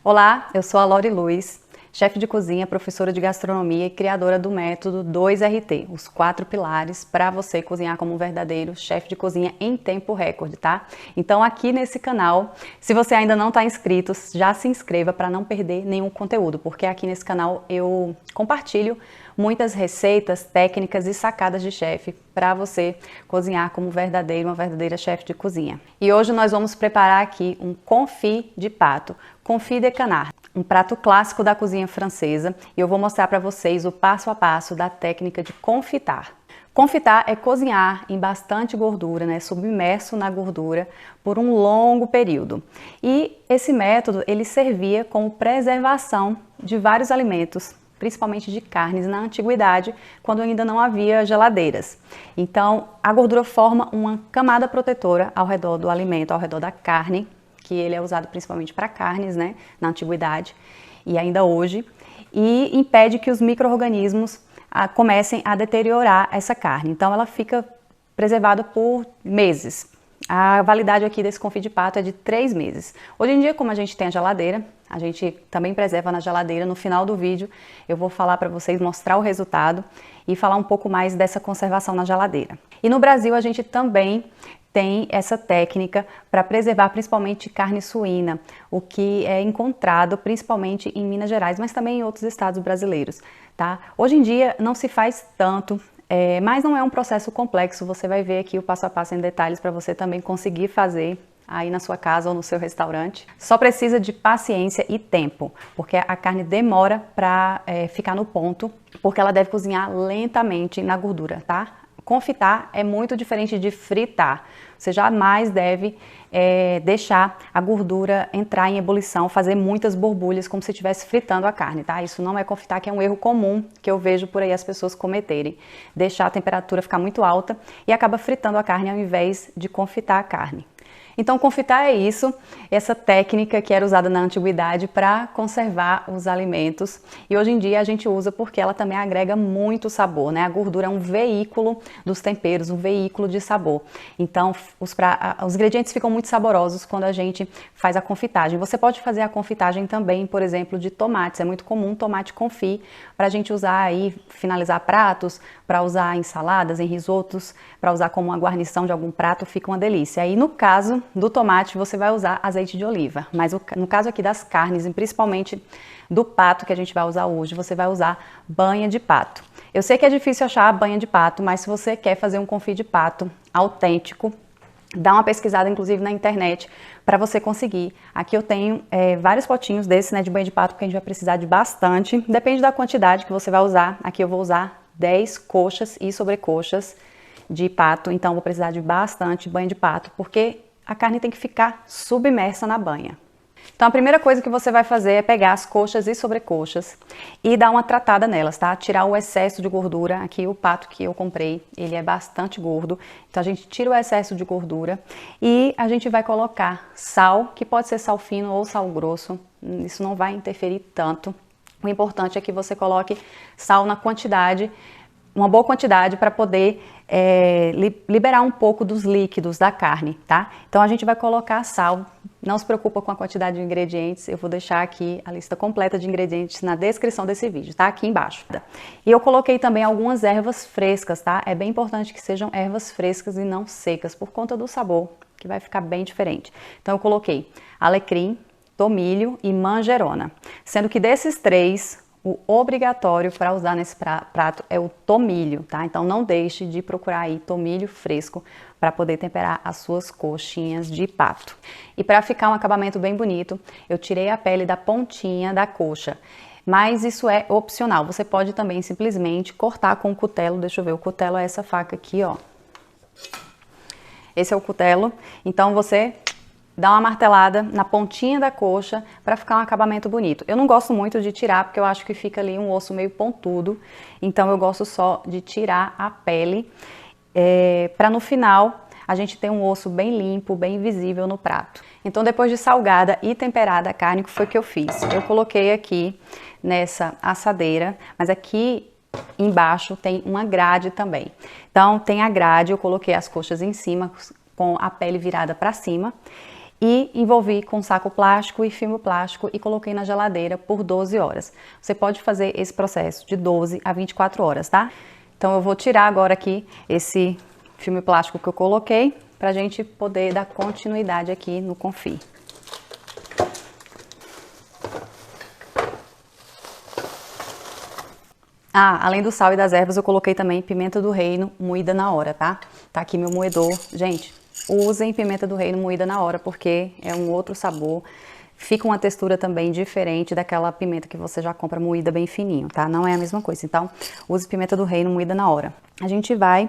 Olá, eu sou a Lori Luz, chefe de cozinha, professora de gastronomia e criadora do método 2RT, os 4 pilares para você cozinhar como um verdadeiro chefe de cozinha em tempo recorde, tá? Então aqui nesse canal, se você ainda não está inscrito, já se inscreva para não perder nenhum conteúdo, porque aqui nesse canal eu compartilho muitas receitas, técnicas e sacadas de chefe para você cozinhar como uma verdadeira chefe de cozinha. E hoje nós vamos preparar aqui um confit de pato, confit de canard, um prato clássico da cozinha francesa, e eu vou mostrar para vocês o passo a passo da técnica de confitar. Confitar é cozinhar em bastante gordura, né, submerso na gordura por um longo período. E esse método ele servia como preservação de vários alimentos, principalmente de carnes na antiguidade, quando ainda não havia geladeiras. Então, a gordura forma uma camada protetora ao redor do alimento, ao redor da carne, que ele é usado principalmente para carnes, né, na antiguidade e ainda hoje, e impede que os micro-organismos comecem a deteriorar essa carne. Então, ela fica preservada por meses. A validade aqui desse confit de pato é de 3 meses. Hoje em dia, como a gente tem a geladeira, a gente também preserva na geladeira. No final do vídeo eu vou falar para vocês, mostrar o resultado e falar um pouco mais dessa conservação na geladeira. E no Brasil a gente também tem essa técnica para preservar principalmente carne suína, o que é encontrado principalmente em Minas Gerais, mas também em outros estados brasileiros, tá? Hoje em dia não se faz tanto, mas não é um processo complexo, você vai ver aqui o passo a passo em detalhes para você também conseguir fazer aí na sua casa ou no seu restaurante. Só precisa de paciência e tempo, porque a carne demora para ficar no ponto, porque ela deve cozinhar lentamente na gordura, tá? Confitar é muito diferente de fritar. Você jamais deve deixar a gordura entrar em ebulição, fazer muitas borbulhas como se estivesse fritando a carne, tá? Isso não é confitar, que é um erro comum que eu vejo por aí as pessoas cometerem. Deixar a temperatura ficar muito alta e acaba fritando a carne ao invés de confitar a carne. Então, confitar é isso, essa técnica que era usada na antiguidade para conservar os alimentos. E hoje em dia a gente usa porque ela também agrega muito sabor, né? A gordura é um veículo dos temperos, um veículo de sabor. Então, os ingredientes ficam muito saborosos quando a gente faz a confitagem. Você pode fazer a confitagem também, por exemplo, de tomates. É muito comum tomate confit para a gente usar aí, finalizar pratos, para usar em saladas, em risotos, para usar como uma guarnição de algum prato, fica uma delícia. Aí no caso do tomate você vai usar azeite de oliva, mas no caso aqui das carnes, e principalmente do pato que a gente vai usar hoje, você vai usar banha de pato. Eu sei que é difícil achar a banha de pato, mas se você quer fazer um confit de pato autêntico, dá uma pesquisada inclusive na internet para você conseguir. Aqui eu tenho vários potinhos desses, né, de banha de pato, porque a gente vai precisar de bastante, depende da quantidade que você vai usar. Aqui eu vou usar 10 coxas e sobrecoxas de pato, então vou precisar de bastante banha de pato, porque a carne tem que ficar submersa na banha. Então a primeira coisa que você vai fazer é pegar as coxas e sobrecoxas e dar uma tratada nelas, tá? Tirar o excesso de gordura. Aqui o pato que eu comprei, ele é bastante gordo, então a gente tira o excesso de gordura e a gente vai colocar sal, que pode ser sal fino ou sal grosso, isso não vai interferir tanto. O importante é que você coloque sal na quantidade, uma boa quantidade, para poder liberar um pouco dos líquidos da carne, tá? Então a gente vai colocar sal, não se preocupa com a quantidade de ingredientes, eu vou deixar aqui a lista completa de ingredientes na descrição desse vídeo, tá? Aqui embaixo. E eu coloquei também algumas ervas frescas, tá? É bem importante que sejam ervas frescas e não secas, por conta do sabor, que vai ficar bem diferente. Então eu coloquei alecrim, tomilho e manjerona, sendo que desses três, o obrigatório para usar nesse prato é o tomilho, tá? Então não deixe de procurar aí tomilho fresco para poder temperar as suas coxinhas de pato. E para ficar um acabamento bem bonito, eu tirei a pele da pontinha da coxa. Mas isso é opcional, você pode também simplesmente cortar com o cutelo. Deixa eu ver, o cutelo é essa faca aqui, ó. Esse é o cutelo, então você dá uma martelada na pontinha da coxa para ficar um acabamento bonito. Eu não gosto muito de tirar, porque eu acho que fica ali um osso meio pontudo, então eu gosto só de tirar a pele, para no final a gente ter um osso bem limpo, bem visível no prato. Então depois de salgada e temperada a carne, o que foi que eu fiz? Eu coloquei aqui nessa assadeira, mas aqui embaixo tem uma grade também. Então tem a grade, eu coloquei as coxas em cima com a pele virada para cima. e envolvi com saco plástico e filme plástico e coloquei na geladeira por 12 horas. Você pode fazer esse processo de 12 a 24 horas, tá? Então eu vou tirar agora aqui esse filme plástico que eu coloquei pra gente poder dar continuidade aqui no confit. Ah, além do sal e das ervas, eu coloquei também pimenta do reino moída na hora, tá? Tá aqui meu moedor. Gente, usem pimenta do reino moída na hora, porque é um outro sabor. Fica uma textura também diferente daquela pimenta que você já compra moída bem fininho, tá? Não é a mesma coisa. Então, use pimenta do reino moída na hora. A gente vai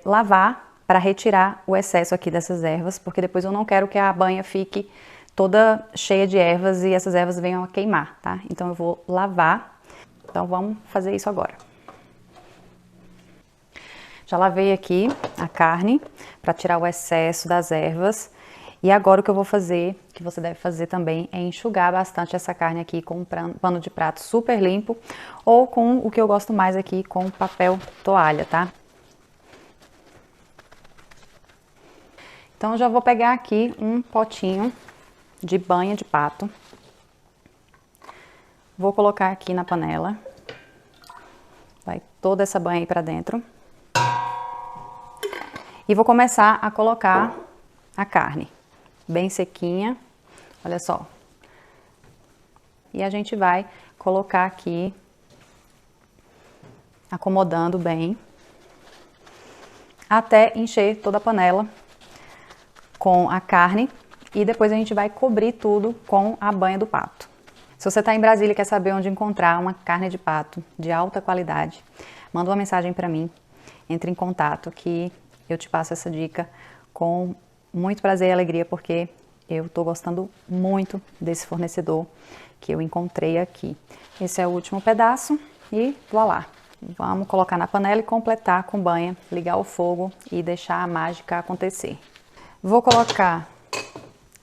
lavar para retirar o excesso aqui dessas ervas, porque depois eu não quero que a banha fique toda cheia de ervas e essas ervas venham a queimar, tá? Então, eu vou lavar. Então vamos fazer isso agora. Já lavei aqui a carne para tirar o excesso das ervas. E agora o que eu vou fazer, que você deve fazer também, é enxugar bastante essa carne aqui com um pano de prato super limpo ou com o que eu gosto mais aqui, com papel toalha, tá? Então eu já vou pegar aqui um potinho de banha de pato. Vou colocar aqui na panela, vai toda essa banha aí pra dentro. E vou começar a colocar a carne, bem sequinha, olha só. E a gente vai colocar aqui, acomodando bem, até encher toda a panela com a carne. E depois a gente vai cobrir tudo com a banha do pato. Se você está em Brasília e quer saber onde encontrar uma carne de pato de alta qualidade, manda uma mensagem para mim, entre em contato que eu te passo essa dica com muito prazer e alegria, porque eu estou gostando muito desse fornecedor que eu encontrei aqui. Esse é o último pedaço e voilá! Vamos colocar na panela e completar com banha, ligar o fogo e deixar a mágica acontecer. Vou colocar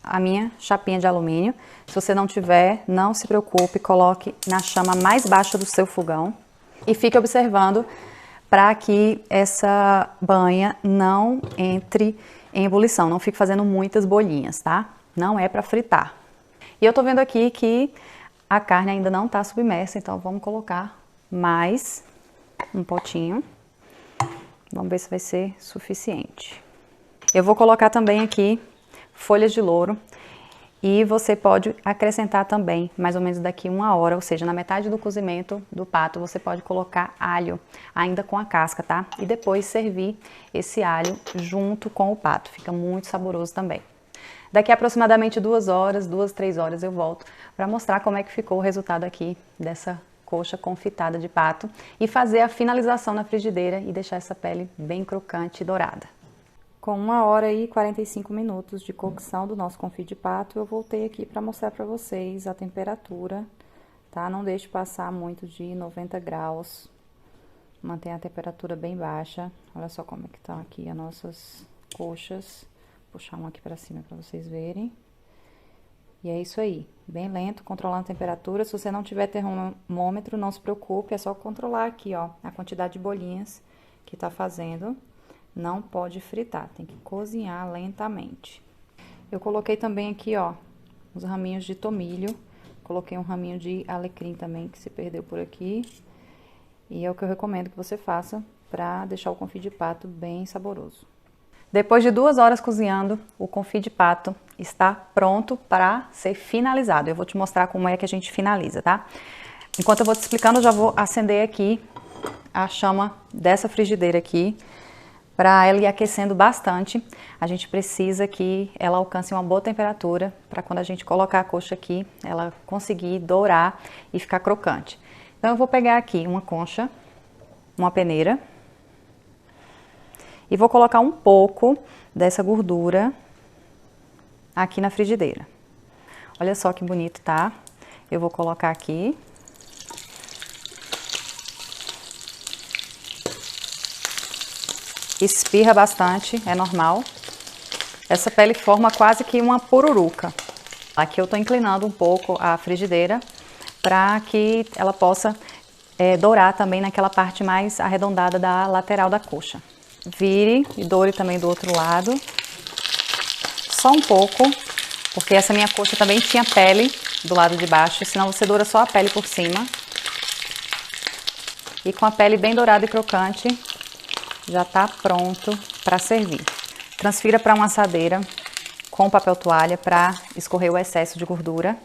a minha chapinha de alumínio. Se você não tiver, não se preocupe, coloque na chama mais baixa do seu fogão e fique observando para que essa banha não entre em ebulição, não fique fazendo muitas bolinhas, tá? Não é para fritar. E eu tô vendo aqui que a carne ainda não tá submersa, então vamos colocar mais um potinho. Vamos ver se vai ser suficiente. Eu vou colocar também aqui folhas de louro e você pode acrescentar também mais ou menos daqui 1 hora, ou seja, na metade do cozimento do pato você pode colocar alho ainda com a casca, tá? E depois servir esse alho junto com o pato, fica muito saboroso também. Daqui a aproximadamente 2 horas, 2, 3 horas eu volto para mostrar como é que ficou o resultado aqui dessa coxa confitada de pato e fazer a finalização na frigideira e deixar essa pele bem crocante e dourada. Com 1 hora e 45 minutos de cocção do nosso confit de pato, eu voltei aqui para mostrar para vocês a temperatura, tá? Não deixe passar muito de 90 graus, mantenha a temperatura bem baixa. Olha só como é que estão aqui as nossas coxas. Vou puxar um aqui para cima para vocês verem. E é isso aí, bem lento, controlando a temperatura. Se você não tiver termômetro, não se preocupe, é só controlar aqui, ó, a quantidade de bolinhas que tá fazendo. Não pode fritar, tem que cozinhar lentamente. Eu coloquei também aqui, ó, uns raminhos de tomilho. Coloquei um raminho de alecrim também, que se perdeu por aqui. E é o que eu recomendo que você faça para deixar o confit de pato bem saboroso. Depois de 2 horas cozinhando, o confit de pato está pronto para ser finalizado. Eu vou te mostrar como é que a gente finaliza, tá? Enquanto eu vou te explicando, eu já vou acender aqui a chama dessa frigideira aqui, para ela ir aquecendo bastante. A gente precisa que ela alcance uma boa temperatura para quando a gente colocar a coxa aqui, ela conseguir dourar e ficar crocante. Então eu vou pegar aqui uma concha, uma peneira, e vou colocar um pouco dessa gordura aqui na frigideira. Olha só que bonito, tá? Eu vou colocar aqui. Espirra bastante, é normal. Essa pele forma quase que uma pururuca. Aqui eu tô inclinando um pouco a frigideira para que ela possa dourar também naquela parte mais arredondada da lateral da coxa. Vire e doure também do outro lado. só um pouco, porque essa minha coxa também tinha pele do lado de baixo, senão você doura só a pele por cima. E com a pele bem dourada e crocante, já tá pronto para servir. Transfira para uma assadeira com papel toalha para escorrer o excesso de gordura.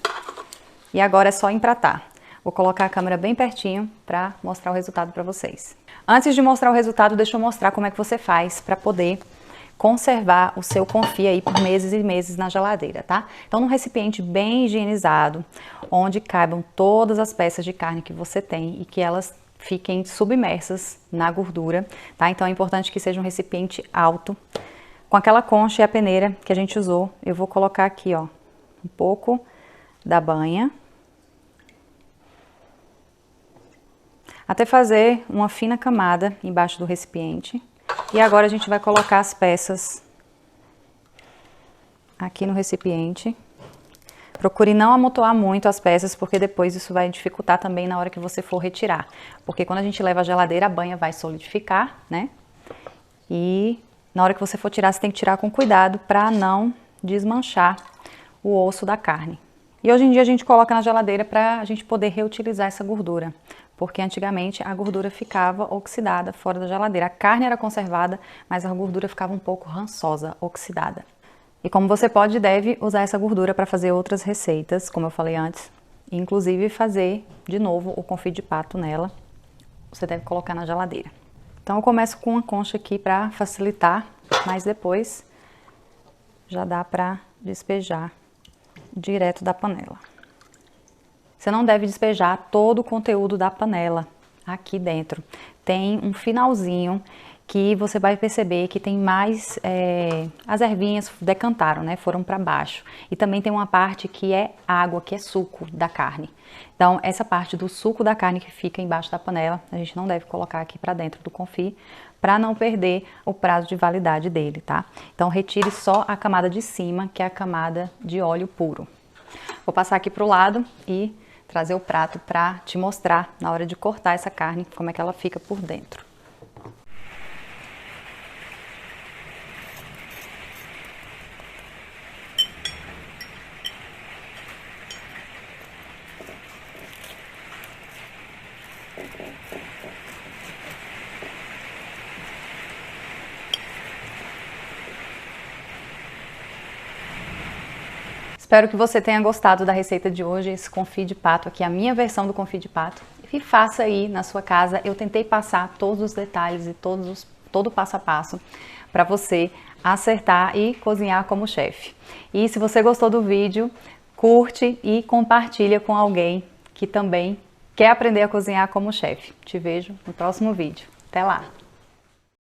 E agora é só empratar. Vou colocar a câmera bem pertinho para mostrar o resultado para vocês. Antes de mostrar o resultado, deixa eu mostrar como é que você faz para poder conservar o seu confit aí por meses e meses na geladeira, tá? Então, num recipiente bem higienizado, onde caibam todas as peças de carne que você tem e que elas fiquem submersas na gordura, tá? Então, é importante que seja um recipiente alto. Com aquela concha e a peneira que a gente usou, eu vou colocar aqui, ó, um pouco da banha, até fazer uma fina camada embaixo do recipiente. E agora a gente vai colocar as peças aqui no recipiente. Procure não amontoar muito as peças, porque depois isso vai dificultar também na hora que você for retirar. Porque quando a gente leva à geladeira, a banha vai solidificar, né? E na hora que você for tirar, você tem que tirar com cuidado para não desmanchar o osso da carne. E hoje em dia a gente coloca na geladeira para a gente poder reutilizar essa gordura. Porque antigamente a gordura ficava oxidada fora da geladeira. A carne era conservada, mas a gordura ficava um pouco rançosa, oxidada. E como você pode e deve usar essa gordura para fazer outras receitas, como eu falei antes, inclusive fazer de novo o confit de pato nela, você deve colocar na geladeira. Então eu começo com uma concha aqui para facilitar, mas depois já dá para despejar direto da panela. Você não deve despejar todo o conteúdo da panela aqui dentro. Tem um finalzinho que você vai perceber que tem mais, as ervinhas decantaram, né? Foram para baixo. E também tem uma parte que é água, que é suco da carne. Então, essa parte do suco da carne que fica embaixo da panela, a gente não deve colocar aqui para dentro do confit, para não perder o prazo de validade dele, tá? Então, retire só a camada de cima, que é a camada de óleo puro. Vou passar aqui para o lado e trazer o prato para te mostrar, na hora de cortar essa carne, como é que ela fica por dentro. Espero que você tenha gostado da receita de hoje, esse confit de pato aqui, a minha versão do confit de pato. E faça aí na sua casa. Eu tentei passar todos os detalhes e todo o passo a passo para você acertar e cozinhar como chefe. E se você gostou do vídeo, curte e compartilha com alguém que também quer aprender a cozinhar como chefe. Te vejo no próximo vídeo. Até lá!